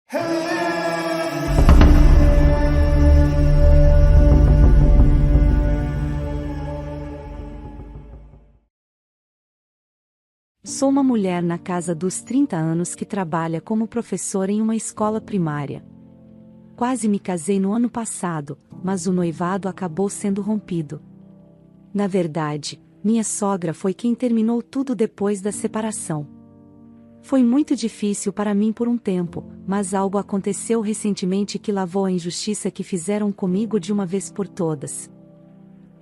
Sou uma mulher na casa dos 30 anos que trabalha como professora em uma escola primária. Quase me casei no ano passado, mas o noivado acabou sendo rompido. Na verdade, minha sogra foi quem terminou tudo depois da separação. Foi muito difícil para mim por um tempo, mas algo aconteceu recentemente que lavou a injustiça que fizeram comigo de uma vez por todas.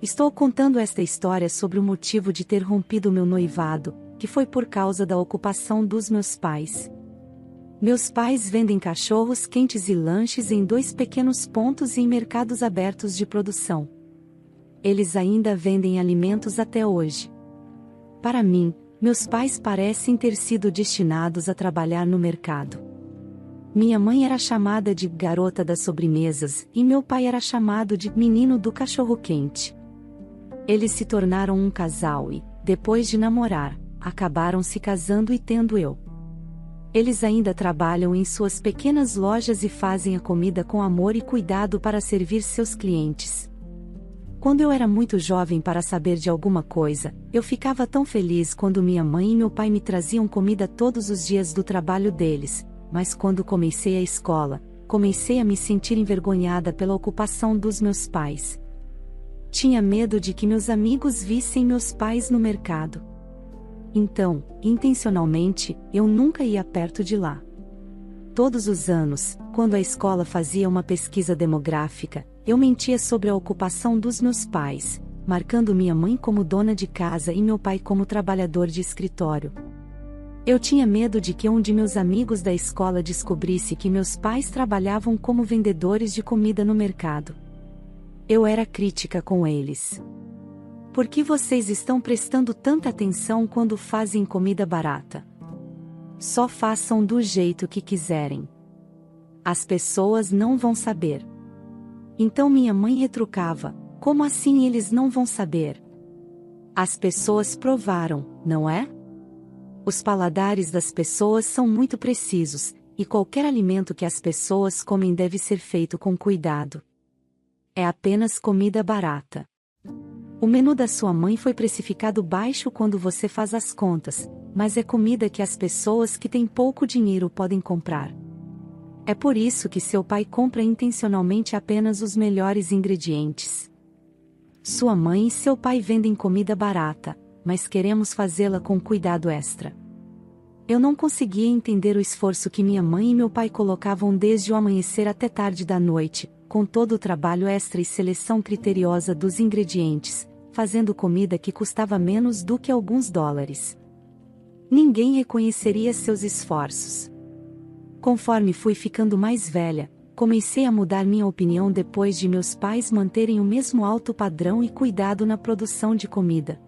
Estou contando esta história sobre o motivo de ter rompido meu noivado, que foi por causa da ocupação dos meus pais. Meus pais vendem cachorros quentes e lanches em 2 pequenos pontos e em mercados abertos de produção. Eles ainda vendem alimentos até hoje. Para mim, meus pais parecem ter sido destinados a trabalhar no mercado. Minha mãe era chamada de garota das sobremesas e meu pai era chamado de menino do cachorro-quente. Eles se tornaram um casal e, depois de namorar, acabaram se casando e tendo eu. Eles ainda trabalham em suas pequenas lojas e fazem a comida com amor e cuidado para servir seus clientes. Quando eu era muito jovem para saber de alguma coisa, eu ficava tão feliz quando minha mãe e meu pai me traziam comida todos os dias do trabalho deles, mas quando comecei a escola, comecei a me sentir envergonhada pela ocupação dos meus pais. Tinha medo de que meus amigos vissem meus pais no mercado. Então, intencionalmente, eu nunca ia perto de lá. Todos os anos, quando a escola fazia uma pesquisa demográfica, eu mentia sobre a ocupação dos meus pais, marcando minha mãe como dona de casa e meu pai como trabalhador de escritório. Eu tinha medo de que um de meus amigos da escola descobrisse que meus pais trabalhavam como vendedores de comida no mercado. Eu era crítica com eles. Por que vocês estão prestando tanta atenção quando fazem comida barata? Só façam do jeito que quiserem. As pessoas não vão saber. Então minha mãe retrucava: como assim eles não vão saber? As pessoas provaram, não é? Os paladares das pessoas são muito precisos, e qualquer alimento que as pessoas comem deve ser feito com cuidado. É apenas comida barata. O menu da sua mãe foi precificado baixo quando você faz as contas, mas é comida que as pessoas que têm pouco dinheiro podem comprar. É por isso que seu pai compra intencionalmente apenas os melhores ingredientes. Sua mãe e seu pai vendem comida barata, mas queremos fazê-la com cuidado extra. Eu não conseguia entender o esforço que minha mãe e meu pai colocavam desde o amanhecer até tarde da noite, com todo o trabalho extra e seleção criteriosa dos ingredientes, fazendo comida que custava menos do que alguns dólares. Ninguém reconheceria seus esforços. Conforme fui ficando mais velha, comecei a mudar minha opinião depois de meus pais manterem o mesmo alto padrão e cuidado na produção de comida.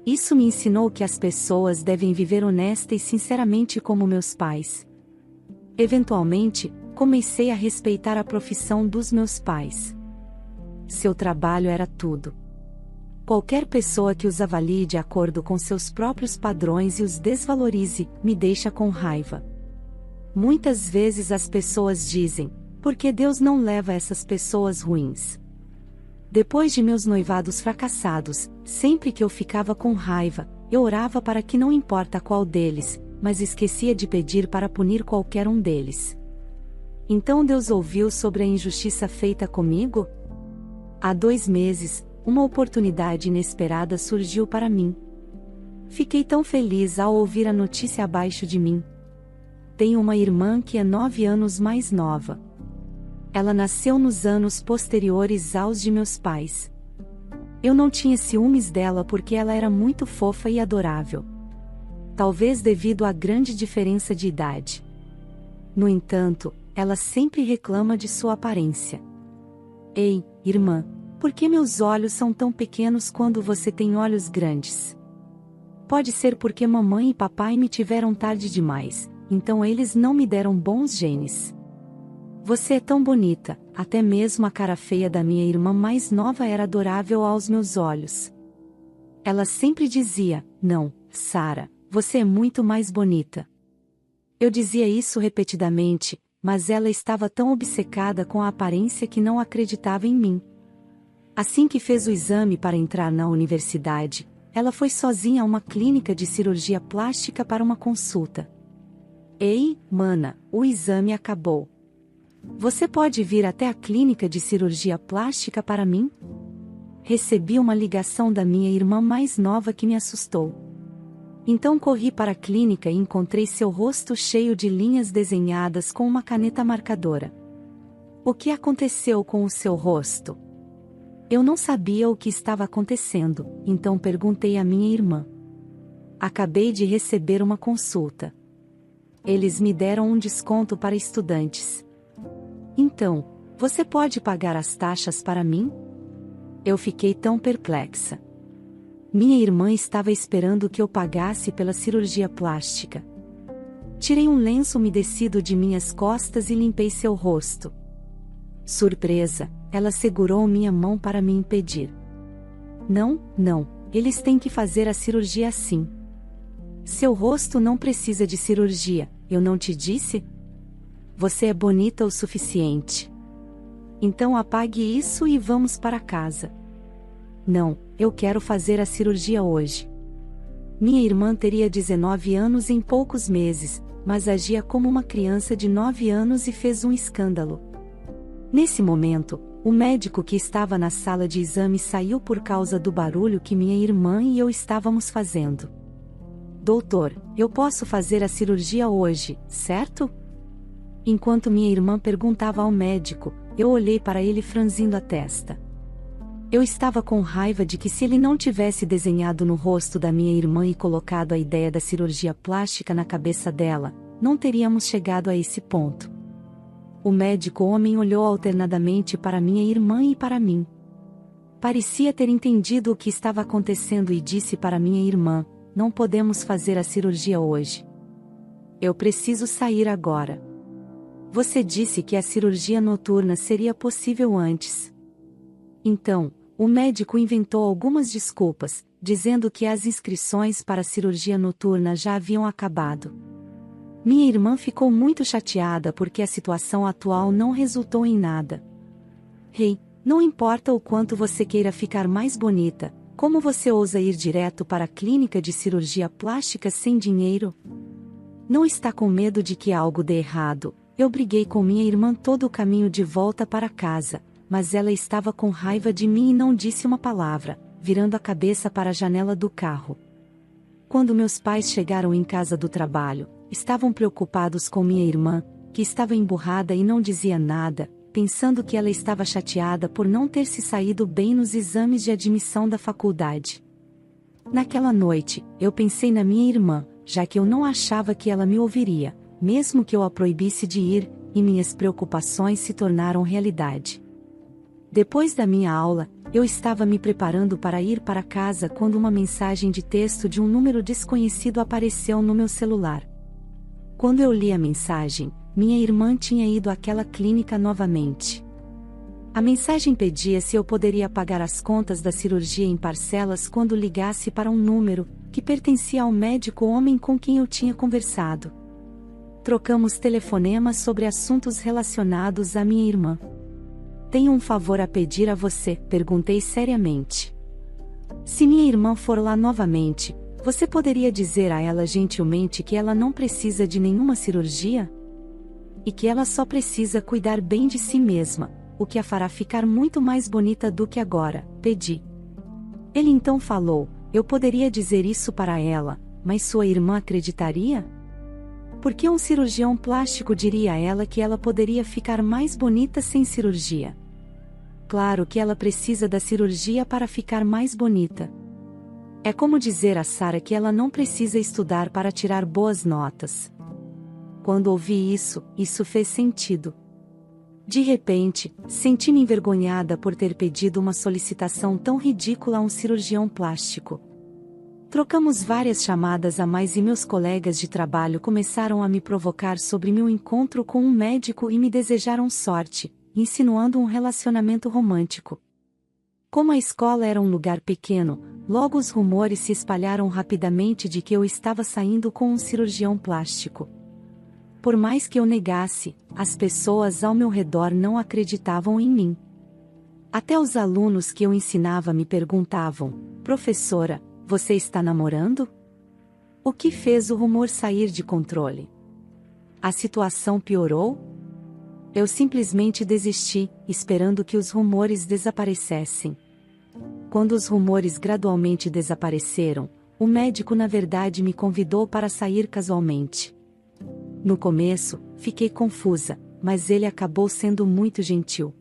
Isso me ensinou que as pessoas devem viver honesta e sinceramente como meus pais. Eventualmente, comecei a respeitar a profissão dos meus pais. Seu trabalho era tudo. Qualquer pessoa que os avalie de acordo com seus próprios padrões e os desvalorize, me deixa com raiva. Muitas vezes as pessoas dizem: por que Deus não leva essas pessoas ruins? Depois de meus noivados fracassados, sempre que eu ficava com raiva, eu orava para que não importa qual deles, mas esquecia de pedir para punir qualquer um deles. Então Deus ouviu sobre a injustiça feita comigo? Há 2 meses, uma oportunidade inesperada surgiu para mim. Fiquei tão feliz ao ouvir a notícia abaixo de mim. Tenho uma irmã que é 9 anos mais nova. Ela nasceu nos anos posteriores aos de meus pais. Eu não tinha ciúmes dela porque ela era muito fofa e adorável. Talvez devido à grande diferença de idade. No entanto, ela sempre reclama de sua aparência. Ei, irmã, por que meus olhos são tão pequenos quando você tem olhos grandes? Pode ser porque mamãe e papai me tiveram tarde demais, então eles não me deram bons genes. Você é tão bonita, até mesmo a cara feia da minha irmã mais nova era adorável aos meus olhos. Ela sempre dizia: não, Sarah, você é muito mais bonita. Eu dizia isso repetidamente, mas ela estava tão obcecada com a aparência que não acreditava em mim. Assim que fez o exame para entrar na universidade, ela foi sozinha a uma clínica de cirurgia plástica para uma consulta. Ei, mana, o exame acabou. Você pode vir até a clínica de cirurgia plástica para mim? Recebi uma ligação da minha irmã mais nova que me assustou. Então corri para a clínica e encontrei seu rosto cheio de linhas desenhadas com uma caneta marcadora. O que aconteceu com o seu rosto? Eu não sabia o que estava acontecendo, então perguntei à minha irmã. Acabei de receber uma consulta. Eles me deram um desconto para estudantes. Então, você pode pagar as taxas para mim? Eu fiquei tão perplexa. Minha irmã estava esperando que eu pagasse pela cirurgia plástica. Tirei um lenço umedecido de minhas costas e limpei seu rosto. Surpresa, ela segurou minha mão para me impedir. Não, eles têm que fazer a cirurgia assim. Seu rosto não precisa de cirurgia, eu não te disse? Você é bonita o suficiente. Então apague isso e vamos para casa. Não, eu quero fazer a cirurgia hoje. Minha irmã teria 19 anos em poucos meses, mas agia como uma criança de 9 anos e fez um escândalo. Nesse momento, o médico que estava na sala de exame saiu por causa do barulho que minha irmã e eu estávamos fazendo. Doutor, eu posso fazer a cirurgia hoje, certo? Enquanto minha irmã perguntava ao médico, eu olhei para ele franzindo a testa. Eu estava com raiva de que se ele não tivesse desenhado no rosto da minha irmã e colocado a ideia da cirurgia plástica na cabeça dela, não teríamos chegado a esse ponto. O médico homem olhou alternadamente para minha irmã e para mim. Parecia ter entendido o que estava acontecendo e disse para minha irmã: não podemos fazer a cirurgia hoje. Eu preciso sair agora. Você disse que a cirurgia noturna seria possível antes. Então, o médico inventou algumas desculpas, dizendo que as inscrições para a cirurgia noturna já haviam acabado. Minha irmã ficou muito chateada porque a situação atual não resultou em nada. Hey, não importa o quanto você queira ficar mais bonita, como você ousa ir direto para a clínica de cirurgia plástica sem dinheiro? Não está com medo de que algo dê errado? Eu briguei com minha irmã todo o caminho de volta para casa, mas ela estava com raiva de mim e não disse uma palavra, virando a cabeça para a janela do carro. Quando meus pais chegaram em casa do trabalho, estavam preocupados com minha irmã, que estava emburrada e não dizia nada, pensando que ela estava chateada por não ter se saído bem nos exames de admissão da faculdade. Naquela noite, eu pensei na minha irmã, já que eu não achava que ela me ouviria, mesmo que eu a proibisse de ir, e minhas preocupações se tornaram realidade. Depois da minha aula, eu estava me preparando para ir para casa quando uma mensagem de texto de um número desconhecido apareceu no meu celular. Quando eu li a mensagem, minha irmã tinha ido àquela clínica novamente. A mensagem pedia se eu poderia pagar as contas da cirurgia em parcelas quando ligasse para um número, que pertencia ao médico homem com quem eu tinha conversado. Trocamos telefonemas sobre assuntos relacionados à minha irmã. Tenho um favor a pedir a você, perguntei seriamente. Se minha irmã for lá novamente, você poderia dizer a ela gentilmente que ela não precisa de nenhuma cirurgia? E que ela só precisa cuidar bem de si mesma, o que a fará ficar muito mais bonita do que agora, pedi. Ele então falou: eu poderia dizer isso para ela, mas sua irmã acreditaria? Porque um cirurgião plástico diria a ela que ela poderia ficar mais bonita sem cirurgia. Claro que ela precisa da cirurgia para ficar mais bonita. É como dizer a Sarah que ela não precisa estudar para tirar boas notas. Quando ouvi isso, isso fez sentido. De repente, senti-me envergonhada por ter pedido uma solicitação tão ridícula a um cirurgião plástico. Trocamos várias chamadas a mais e meus colegas de trabalho começaram a me provocar sobre meu encontro com um médico e me desejaram sorte, insinuando um relacionamento romântico. Como a escola era um lugar pequeno, logo os rumores se espalharam rapidamente de que eu estava saindo com um cirurgião plástico. Por mais que eu negasse, as pessoas ao meu redor não acreditavam em mim. Até os alunos que eu ensinava me perguntavam: professora, você está namorando? O que fez o rumor sair de controle? A situação piorou? Eu simplesmente desisti, esperando que os rumores desaparecessem. Quando os rumores gradualmente desapareceram, o médico na verdade me convidou para sair casualmente. No começo, fiquei confusa, mas ele acabou sendo muito gentil.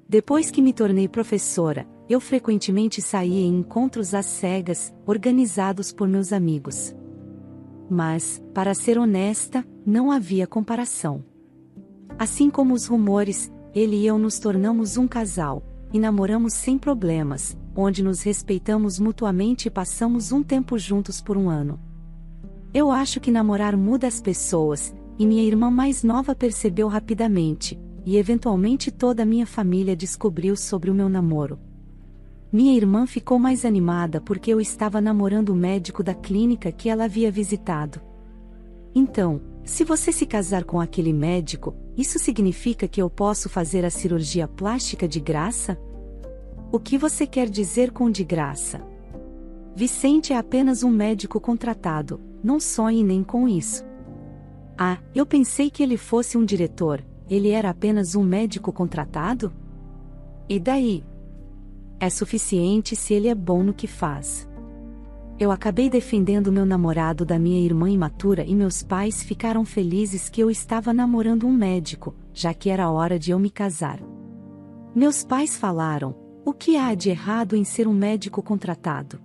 Depois que me tornei professora, eu frequentemente saía em encontros às cegas, organizados por meus amigos. Mas, para ser honesta, não havia comparação. Assim como os rumores, ele e eu nos tornamos um casal, e namoramos sem problemas, onde nos respeitamos mutuamente e passamos um tempo juntos por um ano. Eu acho que namorar muda as pessoas, e minha irmã mais nova percebeu rapidamente, e eventualmente toda a minha família descobriu sobre o meu namoro. Minha irmã ficou mais animada porque eu estava namorando o médico da clínica que ela havia visitado. Então, se você se casar com aquele médico, isso significa que eu posso fazer a cirurgia plástica de graça? O que você quer dizer com de graça? Vicente é apenas um médico contratado, não sonhe nem com isso. Ah, eu pensei que ele fosse um diretor, ele era apenas um médico contratado? E daí? É suficiente se ele é bom no que faz. Eu acabei defendendo meu namorado da minha irmã imatura e meus pais ficaram felizes que eu estava namorando um médico, já que era hora de eu me casar. Meus pais falaram: o que há de errado em ser um médico contratado?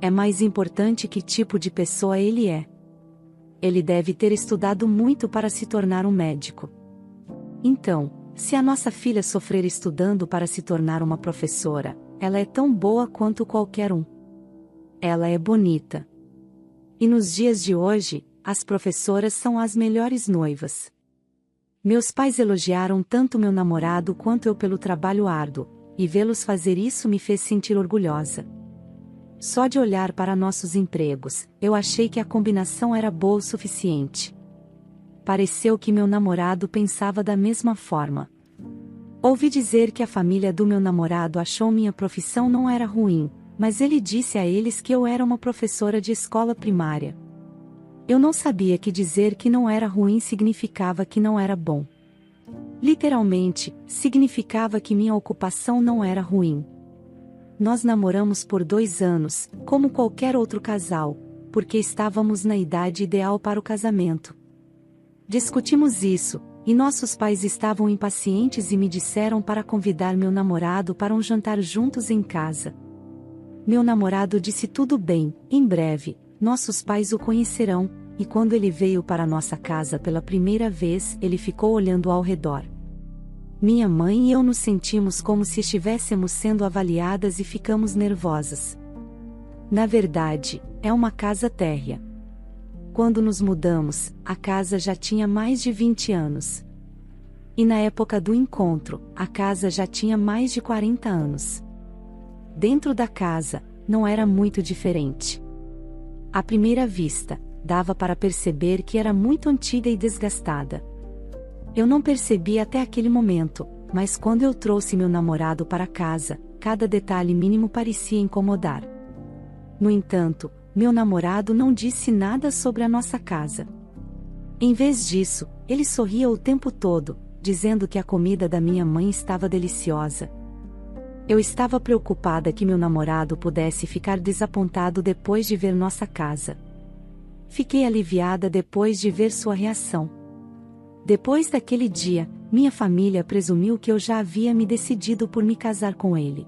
É mais importante que tipo de pessoa ele é. Ele deve ter estudado muito para se tornar um médico. Então, se a nossa filha sofrer estudando para se tornar uma professora, ela é tão boa quanto qualquer um. Ela é bonita. E nos dias de hoje, as professoras são as melhores noivas. Meus pais elogiaram tanto meu namorado quanto eu pelo trabalho árduo, e vê-los fazer isso me fez sentir orgulhosa. Só de olhar para nossos empregos, eu achei que a combinação era boa o suficiente. Pareceu que meu namorado pensava da mesma forma. Ouvi dizer que a família do meu namorado achou minha profissão não era ruim, mas ele disse a eles que eu era uma professora de escola primária. Eu não sabia que dizer que não era ruim significava que não era bom. Literalmente, significava que minha ocupação não era ruim. Nós namoramos por 2 anos, como qualquer outro casal, porque estávamos na idade ideal para o casamento. Discutimos isso, e nossos pais estavam impacientes e me disseram para convidar meu namorado para um jantar juntos em casa. Meu namorado disse tudo bem, em breve, nossos pais o conhecerão, e quando ele veio para nossa casa pela primeira vez, ele ficou olhando ao redor. Minha mãe e eu nos sentimos como se estivéssemos sendo avaliadas e ficamos nervosas. Na verdade, é uma casa térrea. Quando nos mudamos, a casa já tinha mais de 20 anos. E na época do encontro, a casa já tinha mais de 40 anos. Dentro da casa, não era muito diferente. À primeira vista, dava para perceber que era muito antiga e desgastada. Eu não percebi até aquele momento, mas quando eu trouxe meu namorado para casa, cada detalhe mínimo parecia incomodar. No entanto, meu namorado não disse nada sobre a nossa casa. Em vez disso, ele sorria o tempo todo, dizendo que a comida da minha mãe estava deliciosa. Eu estava preocupada que meu namorado pudesse ficar desapontado depois de ver nossa casa. Fiquei aliviada depois de ver sua reação. Depois daquele dia, minha família presumiu que eu já havia me decidido por me casar com ele.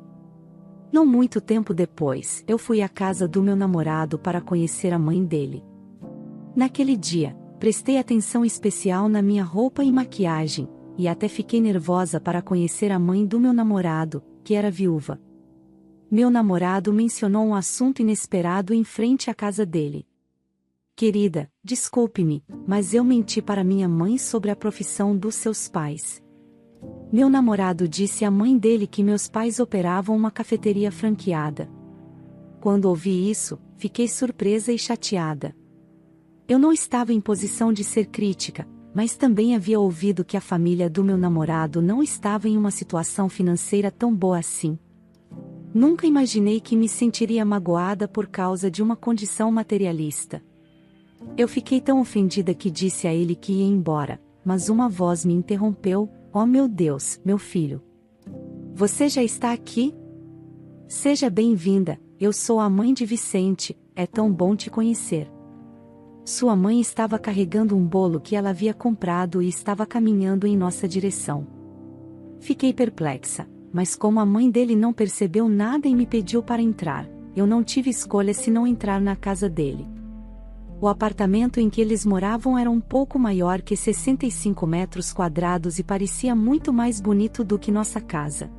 Não muito tempo depois, eu fui à casa do meu namorado para conhecer a mãe dele. Naquele dia, prestei atenção especial na minha roupa e maquiagem, e até fiquei nervosa para conhecer a mãe do meu namorado, que era viúva. Meu namorado mencionou um assunto inesperado em frente à casa dele. Querida, desculpe-me, mas eu menti para minha mãe sobre a profissão dos seus pais. Meu namorado disse à mãe dele que meus pais operavam uma cafeteria franqueada. Quando ouvi isso, fiquei surpresa e chateada. Eu não estava em posição de ser crítica, mas também havia ouvido que a família do meu namorado não estava em uma situação financeira tão boa assim. Nunca imaginei que me sentiria magoada por causa de uma condição materialista. Eu fiquei tão ofendida que disse a ele que ia embora, mas uma voz me interrompeu: "Oh meu Deus, meu filho! Você já está aqui? Seja bem-vinda, eu sou a mãe de Vicente, é tão bom te conhecer." Sua mãe estava carregando um bolo que ela havia comprado e estava caminhando em nossa direção. Fiquei perplexa, mas como a mãe dele não percebeu nada e me pediu para entrar, eu não tive escolha senão entrar na casa dele. O apartamento em que eles moravam era um pouco maior que 65 metros quadrados e parecia muito mais bonito do que nossa casa.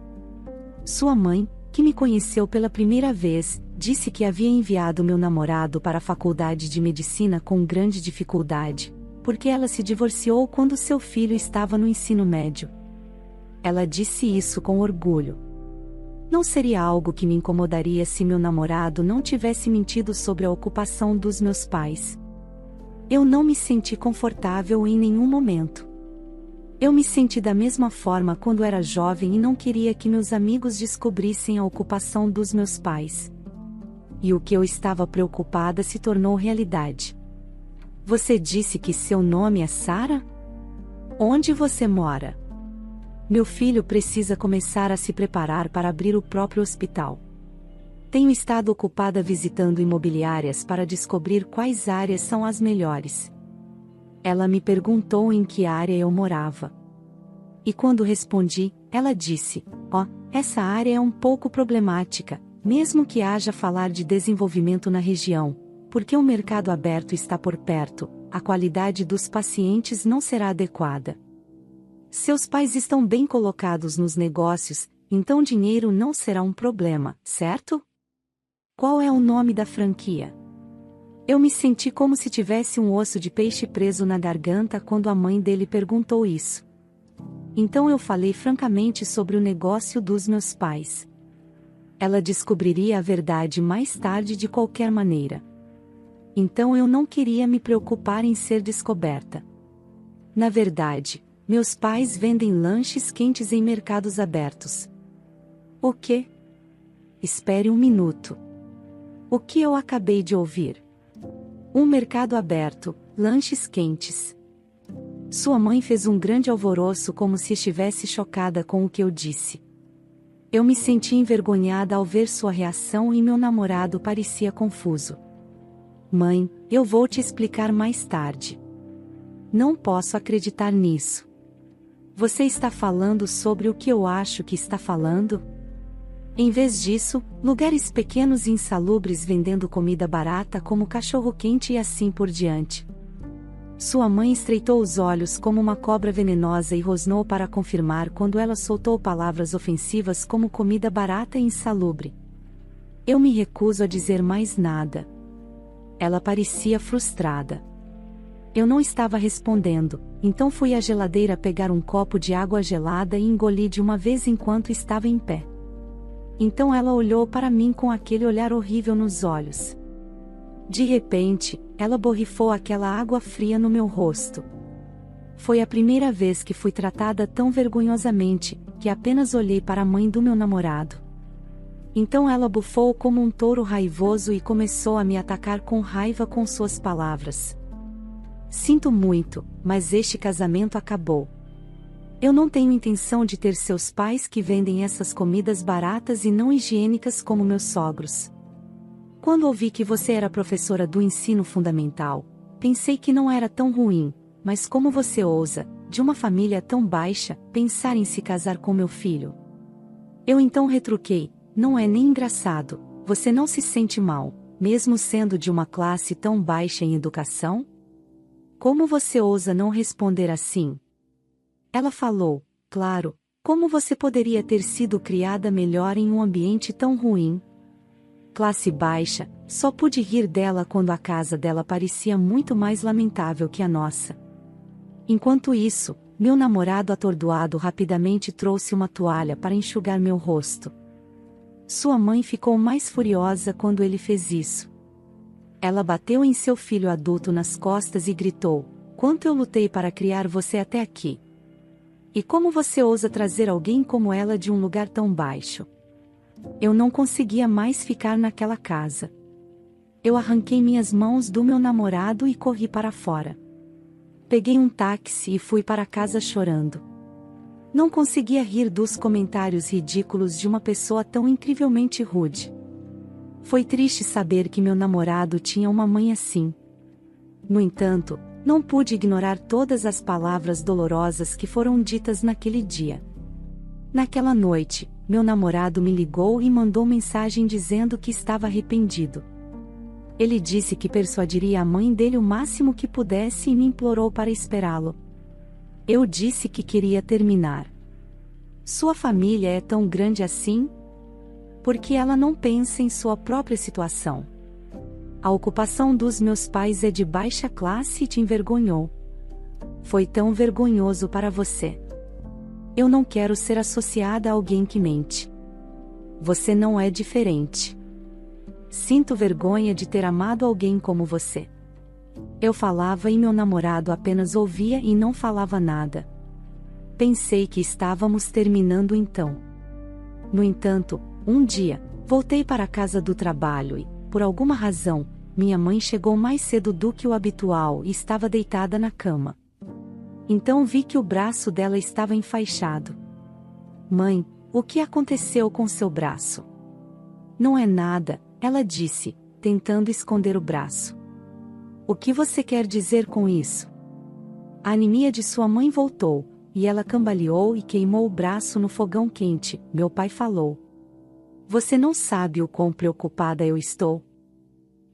Sua mãe, que me conheceu pela primeira vez, disse que havia enviado meu namorado para a faculdade de medicina com grande dificuldade, porque ela se divorciou quando seu filho estava no ensino médio. Ela disse isso com orgulho. Não seria algo que me incomodaria se meu namorado não tivesse mentido sobre a ocupação dos meus pais. Eu não me senti confortável em nenhum momento. Eu me senti da mesma forma quando era jovem e não queria que meus amigos descobrissem a ocupação dos meus pais. E o que eu estava preocupada se tornou realidade. Você disse que seu nome é Sarah? Onde você mora? Meu filho precisa começar a se preparar para abrir o próprio hospital. Tenho estado ocupada visitando imobiliárias para descobrir quais áreas são as melhores. Ela me perguntou em que área eu morava. E quando respondi, ela disse: "Oh, essa área é um pouco problemática, mesmo que haja falar de desenvolvimento na região, porque o mercado aberto está por perto, a qualidade dos pacientes não será adequada. Seus pais estão bem colocados nos negócios, então dinheiro não será um problema, certo? Qual é o nome da franquia?" Eu me senti como se tivesse um osso de peixe preso na garganta quando a mãe dele perguntou isso. Então eu falei francamente sobre o negócio dos meus pais. Ela descobriria a verdade mais tarde de qualquer maneira. Então eu não queria me preocupar em ser descoberta. Na verdade, meus pais vendem lanches quentes em mercados abertos. O quê? Espere um minuto. O que eu acabei de ouvir? Um mercado aberto, lanches quentes. Sua mãe fez um grande alvoroço como se estivesse chocada com o que eu disse. Eu me senti envergonhada ao ver sua reação e meu namorado parecia confuso. "Mãe, eu vou te explicar mais tarde." Não posso acreditar nisso. Você está falando sobre o que eu acho que está falando? Em vez disso, lugares pequenos e insalubres vendendo comida barata como cachorro-quente e assim por diante. Sua mãe estreitou os olhos como uma cobra venenosa e rosnou para confirmar quando ela soltou palavras ofensivas como comida barata e insalubre. Eu me recuso a dizer mais nada. Ela parecia frustrada. Eu não estava respondendo, então fui à geladeira pegar um copo de água gelada e engoli de uma vez enquanto estava em pé. Então ela olhou para mim com aquele olhar horrível nos olhos. De repente, ela borrifou aquela água fria no meu rosto. Foi a primeira vez que fui tratada tão vergonhosamente, que apenas olhei para a mãe do meu namorado. Então ela bufou como um touro raivoso e começou a me atacar com raiva com suas palavras. "Sinto muito, mas este casamento acabou. Eu não tenho intenção de ter seus pais que vendem essas comidas baratas e não higiênicas como meus sogros. Quando ouvi que você era professora do ensino fundamental, pensei que não era tão ruim, mas como você ousa, de uma família tão baixa, pensar em se casar com meu filho?" Eu então retruquei: "Não é nem engraçado, você não se sente mal, mesmo sendo de uma classe tão baixa em educação? Como você ousa não responder assim?" Ela falou: "Claro, como você poderia ter sido criada melhor em um ambiente tão ruim?" Classe baixa, só pude rir dela quando a casa dela parecia muito mais lamentável que a nossa. Enquanto isso, meu namorado atordoado rapidamente trouxe uma toalha para enxugar meu rosto. Sua mãe ficou mais furiosa quando ele fez isso. Ela bateu em seu filho adulto nas costas e gritou: "Quanto eu lutei para criar você até aqui! E como você ousa trazer alguém como ela de um lugar tão baixo?" Eu não conseguia mais ficar naquela casa. Eu arranquei minhas mãos do meu namorado e corri para fora. Peguei um táxi e fui para casa chorando. Não conseguia rir dos comentários ridículos de uma pessoa tão incrivelmente rude. Foi triste saber que meu namorado tinha uma mãe assim. No entanto, não pude ignorar todas as palavras dolorosas que foram ditas naquele dia. Naquela noite, meu namorado me ligou e mandou mensagem dizendo que estava arrependido. Ele disse que persuadiria a mãe dele o máximo que pudesse e me implorou para esperá-lo. Eu disse que queria terminar. Sua família é tão grande assim? Por que ela não pensa em sua própria situação? A ocupação dos meus pais é de baixa classe e te envergonhou. Foi tão vergonhoso para você. Eu não quero ser associada a alguém que mente. Você não é diferente. Sinto vergonha de ter amado alguém como você. Eu falava e meu namorado apenas ouvia e não falava nada. Pensei que estávamos terminando então. No entanto, um dia, voltei para a casa do trabalho e, por alguma razão, minha mãe chegou mais cedo do que o habitual e estava deitada na cama. Então vi que o braço dela estava enfaixado. "Mãe, o que aconteceu com seu braço?" "Não é nada", ela disse, tentando esconder o braço. "O que você quer dizer com isso?" A anemia de sua mãe voltou, e ela cambaleou e queimou o braço no fogão quente, meu pai falou. "Você não sabe o quão preocupada eu estou.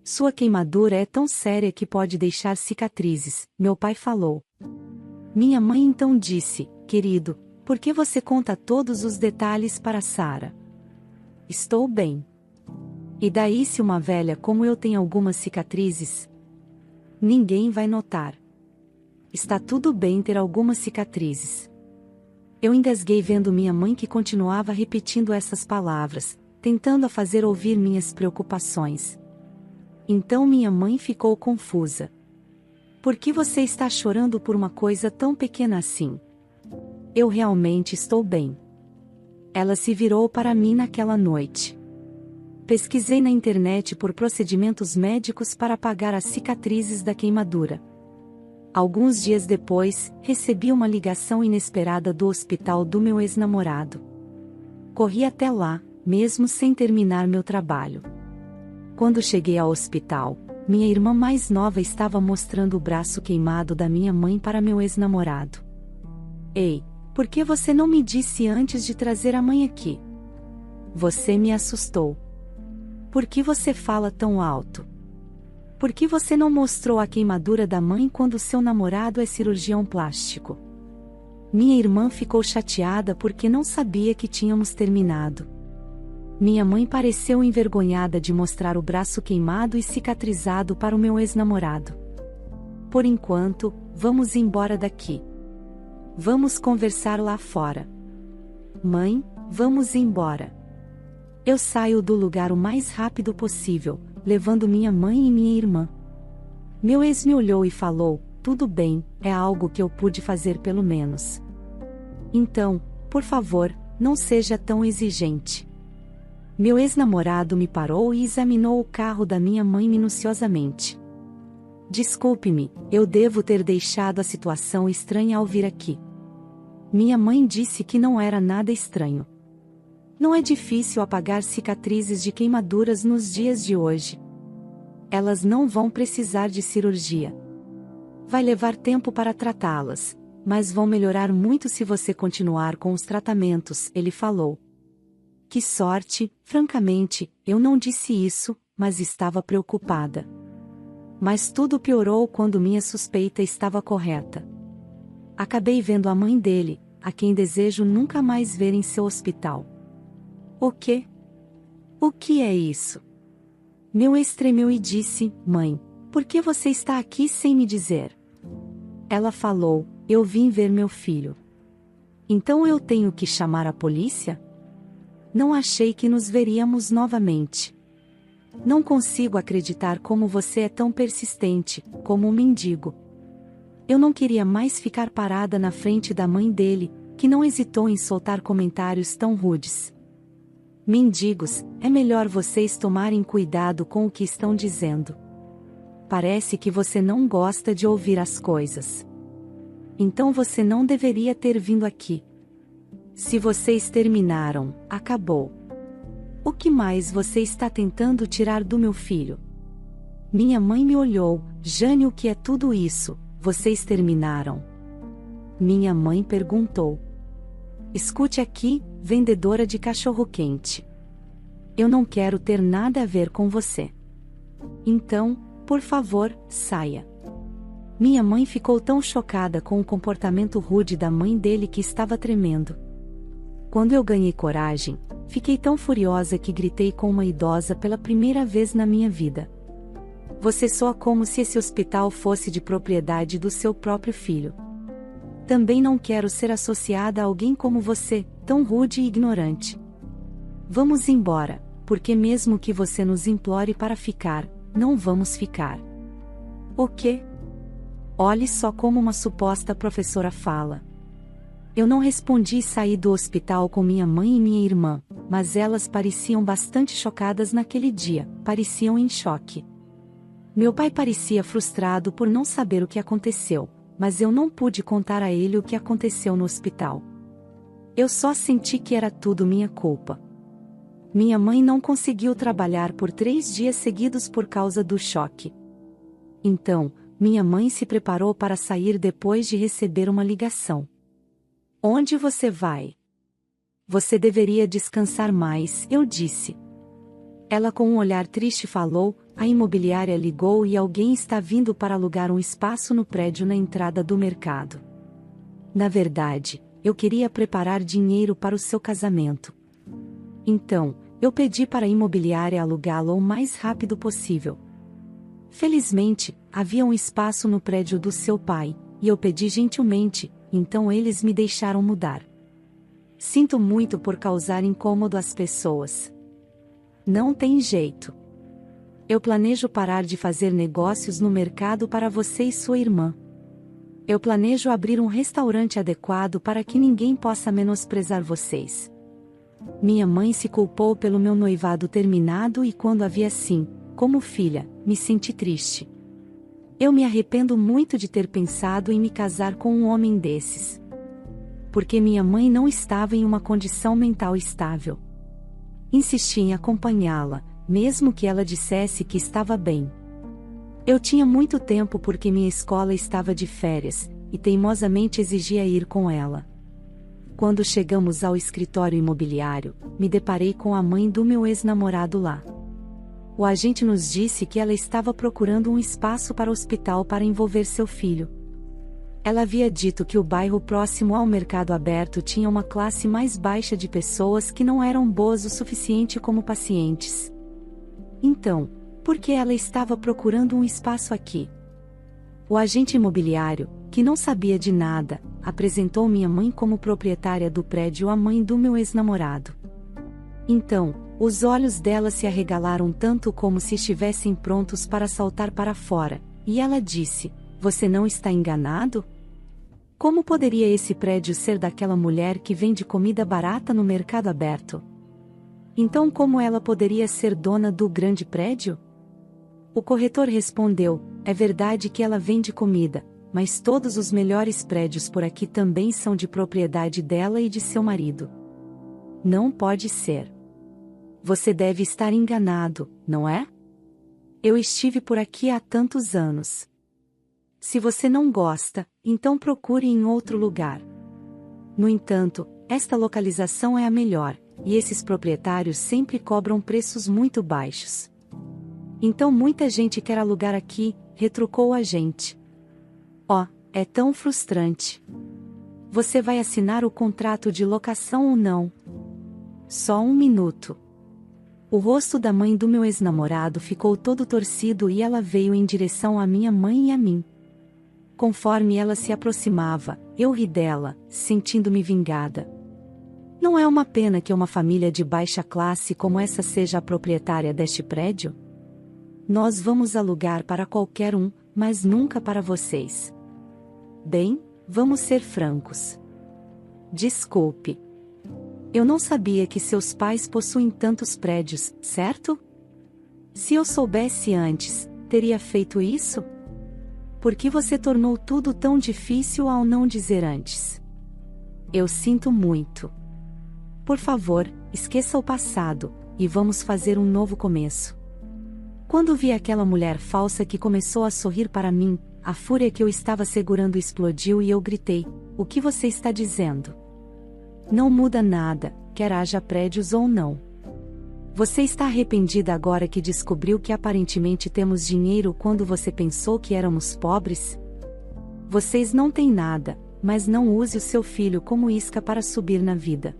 Sua queimadura é tão séria que pode deixar cicatrizes", meu pai falou. Minha mãe então disse: "Querido, por que você conta todos os detalhes para Sarah?" "Estou bem." "E daí se uma velha como eu tem algumas cicatrizes? Ninguém vai notar. Está tudo bem ter algumas cicatrizes." Eu engasguei vendo minha mãe que continuava repetindo essas palavras, tentando a fazer ouvir minhas preocupações. Então minha mãe ficou confusa. "Por que você está chorando por uma coisa tão pequena assim?" "Eu realmente estou bem." Ela se virou para mim naquela noite. Pesquisei na internet por procedimentos médicos para apagar as cicatrizes da queimadura. Alguns dias depois, recebi uma ligação inesperada do hospital do meu ex-namorado. Corri até lá, mesmo sem terminar meu trabalho. Quando cheguei ao hospital, minha irmã mais nova estava mostrando o braço queimado da minha mãe para meu ex-namorado. "Ei, por que você não me disse antes de trazer a mãe aqui? Você me assustou. Por que você fala tão alto? Por que você não mostrou a queimadura da mãe quando seu namorado é cirurgião plástico?" Minha irmã ficou chateada porque não sabia que tínhamos terminado. Minha mãe pareceu envergonhada de mostrar o braço queimado e cicatrizado para o meu ex-namorado. "Por enquanto, vamos embora daqui. Vamos conversar lá fora." "Mãe, vamos embora." Eu saio do lugar o mais rápido possível, levando minha mãe e minha irmã. Meu ex me olhou e falou: "Tudo bem, é algo que eu pude fazer pelo menos. Então, por favor, não seja tão exigente." Meu ex-namorado me parou e examinou o carro da minha mãe minuciosamente. "Desculpe-me, eu devo ter deixado a situação estranha ao vir aqui." Minha mãe disse que não era nada estranho. Não é difícil apagar cicatrizes de queimaduras nos dias de hoje. Elas não vão precisar de cirurgia. Vai levar tempo para tratá-las, mas vão melhorar muito se você continuar com os tratamentos, ele falou. Que sorte, francamente, eu não disse isso, mas estava preocupada. Mas tudo piorou quando minha suspeita estava correta. Acabei vendo a mãe dele, a quem desejo nunca mais ver em seu hospital. "O quê? O que é isso?" Meu ex tremeu e disse: "Mãe, por que você está aqui sem me dizer?" Ela falou: "Eu vim ver meu filho." "Então eu tenho que chamar a polícia?" "Não achei que nos veríamos novamente." Não consigo acreditar como você é tão persistente, como um mendigo. Eu não queria mais ficar parada na frente da mãe dele, que não hesitou em soltar comentários tão rudes. Mendigos, é melhor vocês tomarem cuidado com o que estão dizendo. Parece que você não gosta de ouvir as coisas. Então você não deveria ter vindo aqui. Se vocês terminaram, acabou. O que mais você está tentando tirar do meu filho? Minha mãe me olhou. Jane, o que é tudo isso? Vocês terminaram? Minha mãe perguntou. Escute aqui, vendedora de cachorro-quente. Eu não quero ter nada a ver com você. Então, por favor, saia. Minha mãe ficou tão chocada com o comportamento rude da mãe dele que estava tremendo. Quando eu ganhei coragem, fiquei tão furiosa que gritei com uma idosa pela primeira vez na minha vida. Você soa como se esse hospital fosse de propriedade do seu próprio filho. Também não quero ser associada a alguém como você, tão rude e ignorante. Vamos embora, porque mesmo que você nos implore para ficar, não vamos ficar. O quê? Olhe só como uma suposta professora fala. Eu não respondi e saí do hospital com minha mãe e minha irmã, mas elas pareciam bastante chocadas naquele dia, pareciam em choque. Meu pai parecia frustrado por não saber o que aconteceu, mas eu não pude contar a ele o que aconteceu no hospital. Eu só senti que era tudo minha culpa. Minha mãe não conseguiu trabalhar por 3 dias seguidos por causa do choque. Então, minha mãe se preparou para sair depois de receber uma ligação. Onde você vai? Você deveria descansar mais, eu disse. Ela com um olhar triste falou, a imobiliária ligou e alguém está vindo para alugar um espaço no prédio na entrada do mercado. Na verdade, eu queria preparar dinheiro para o seu casamento. Então, eu pedi para a imobiliária alugá-lo o mais rápido possível. Felizmente, havia um espaço no prédio do seu pai, e eu pedi gentilmente, então eles me deixaram mudar. Sinto muito por causar incômodo às pessoas. Não tem jeito. Eu planejo parar de fazer negócios no mercado para você e sua irmã. Eu planejo abrir um restaurante adequado para que ninguém possa menosprezar vocês. Minha mãe se culpou pelo meu noivado terminado e quando a vi assim, como filha, me senti triste. Eu me arrependo muito de ter pensado em me casar com um homem desses. Porque minha mãe não estava em uma condição mental estável. Insisti em acompanhá-la, mesmo que ela dissesse que estava bem. Eu tinha muito tempo porque minha escola estava de férias, e teimosamente exigia ir com ela. Quando chegamos ao escritório imobiliário, me deparei com a mãe do meu ex-namorado lá. O agente nos disse que ela estava procurando um espaço para o hospital para envolver seu filho. Ela havia dito que o bairro próximo ao mercado aberto tinha uma classe mais baixa de pessoas que não eram boas o suficiente como pacientes. Então, por que ela estava procurando um espaço aqui? O agente imobiliário, que não sabia de nada, apresentou minha mãe como proprietária do prédio à mãe do meu ex-namorado. Então, os olhos dela se arregalaram tanto como se estivessem prontos para saltar para fora, e ela disse: "Você não está enganado? Como poderia esse prédio ser daquela mulher que vende comida barata no mercado aberto? Então como ela poderia ser dona do grande prédio?" O corretor respondeu: "É verdade que ela vende comida, mas todos os melhores prédios por aqui também são de propriedade dela e de seu marido. Não pode ser. Você deve estar enganado, não é? Eu estive por aqui há tantos anos. Se você não gosta, então procure em outro lugar. No entanto, esta localização é a melhor, e esses proprietários sempre cobram preços muito baixos. Então muita gente quer alugar aqui", retrucou o agente. "Oh, é tão frustrante. Você vai assinar o contrato de locação ou não?" Só um minuto. O rosto da mãe do meu ex-namorado ficou todo torcido e ela veio em direção à minha mãe e a mim. Conforme ela se aproximava, eu ri dela, sentindo-me vingada. Não é uma pena que uma família de baixa classe como essa seja a proprietária deste prédio? Nós vamos alugar para qualquer um, mas nunca para vocês. Bem, vamos ser francos. Desculpe. Eu não sabia que seus pais possuem tantos prédios, certo? Se eu soubesse antes, teria feito isso? Por que você tornou tudo tão difícil ao não dizer antes? Eu sinto muito. Por favor, esqueça o passado, e vamos fazer um novo começo. Quando vi aquela mulher falsa que começou a sorrir para mim, a fúria que eu estava segurando explodiu e eu gritei: o que você está dizendo? Não muda nada, quer haja prédios ou não. Você está arrependida agora que descobriu que aparentemente temos dinheiro quando você pensou que éramos pobres? Vocês não têm nada, mas não use o seu filho como isca para subir na vida.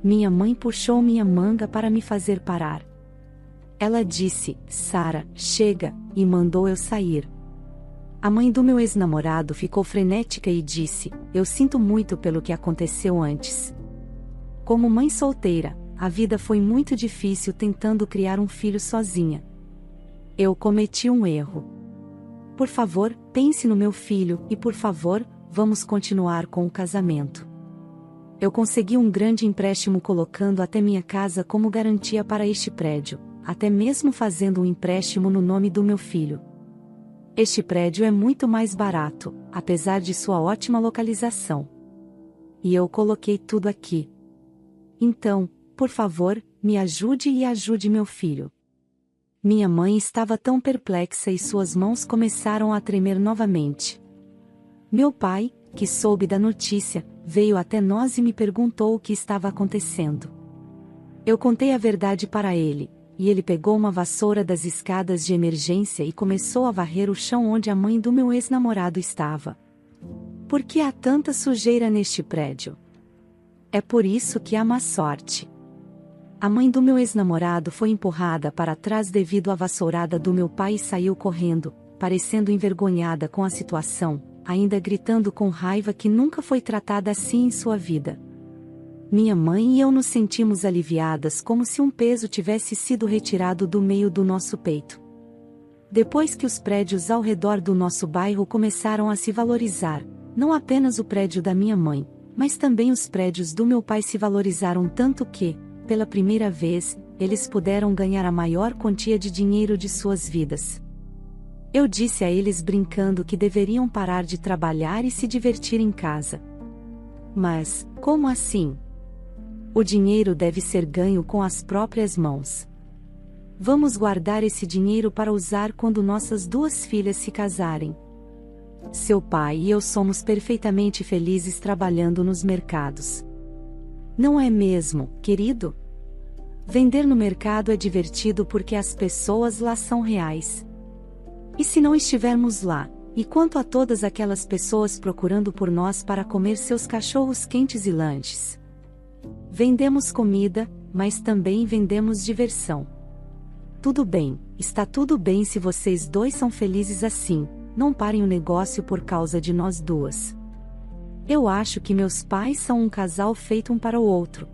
Minha mãe puxou minha manga para me fazer parar. Ela disse: Sara, chega, e mandou eu sair. A mãe do meu ex-namorado ficou frenética e disse: eu sinto muito pelo que aconteceu antes. Como mãe solteira, a vida foi muito difícil tentando criar um filho sozinha. Eu cometi um erro. Por favor, pense no meu filho e, por favor, vamos continuar com o casamento. Eu consegui um grande empréstimo colocando até minha casa como garantia para este prédio, até mesmo fazendo um empréstimo no nome do meu filho. Este prédio é muito mais barato, apesar de sua ótima localização. E eu coloquei tudo aqui. Então, por favor, me ajude e ajude meu filho. Minha mãe estava tão perplexa e suas mãos começaram a tremer novamente. Meu pai, que soube da notícia, veio até nós e me perguntou o que estava acontecendo. Eu contei a verdade para ele, e ele pegou uma vassoura das escadas de emergência e começou a varrer o chão onde a mãe do meu ex-namorado estava. Por que há tanta sujeira neste prédio? É por isso que há má sorte. A mãe do meu ex-namorado foi empurrada para trás devido à vassourada do meu pai e saiu correndo, parecendo envergonhada com a situação, ainda gritando com raiva que nunca foi tratada assim em sua vida. Minha mãe e eu nos sentimos aliviadas como se um peso tivesse sido retirado do meio do nosso peito. Depois que os prédios ao redor do nosso bairro começaram a se valorizar, não apenas o prédio da minha mãe, mas também os prédios do meu pai se valorizaram tanto que, pela primeira vez, eles puderam ganhar a maior quantia de dinheiro de suas vidas. Eu disse a eles brincando que deveriam parar de trabalhar e se divertir em casa. Mas, como assim? O dinheiro deve ser ganho com as próprias mãos. Vamos guardar esse dinheiro para usar quando nossas duas filhas se casarem. Seu pai e eu somos perfeitamente felizes trabalhando nos mercados. Não é mesmo, querido? Vender no mercado é divertido porque as pessoas lá são reais. E se não estivermos lá, e quanto a todas aquelas pessoas procurando por nós para comer seus cachorros quentes e lanches? Vendemos comida, mas também vendemos diversão. Tudo bem, está tudo bem se vocês dois são felizes assim, não parem o negócio por causa de nós duas. Eu acho que meus pais são um casal feito um para o outro.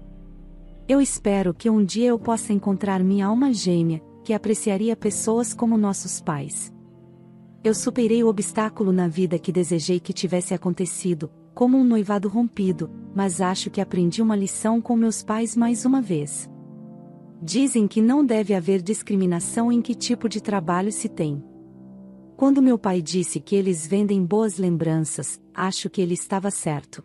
Eu espero que um dia eu possa encontrar minha alma gêmea, que apreciaria pessoas como nossos pais. Eu superei o obstáculo na vida que desejei que tivesse acontecido, como um noivado rompido, mas acho que aprendi uma lição com meus pais mais uma vez. Dizem que não deve haver discriminação em que tipo de trabalho se tem. Quando meu pai disse que eles vendem boas lembranças, acho que ele estava certo.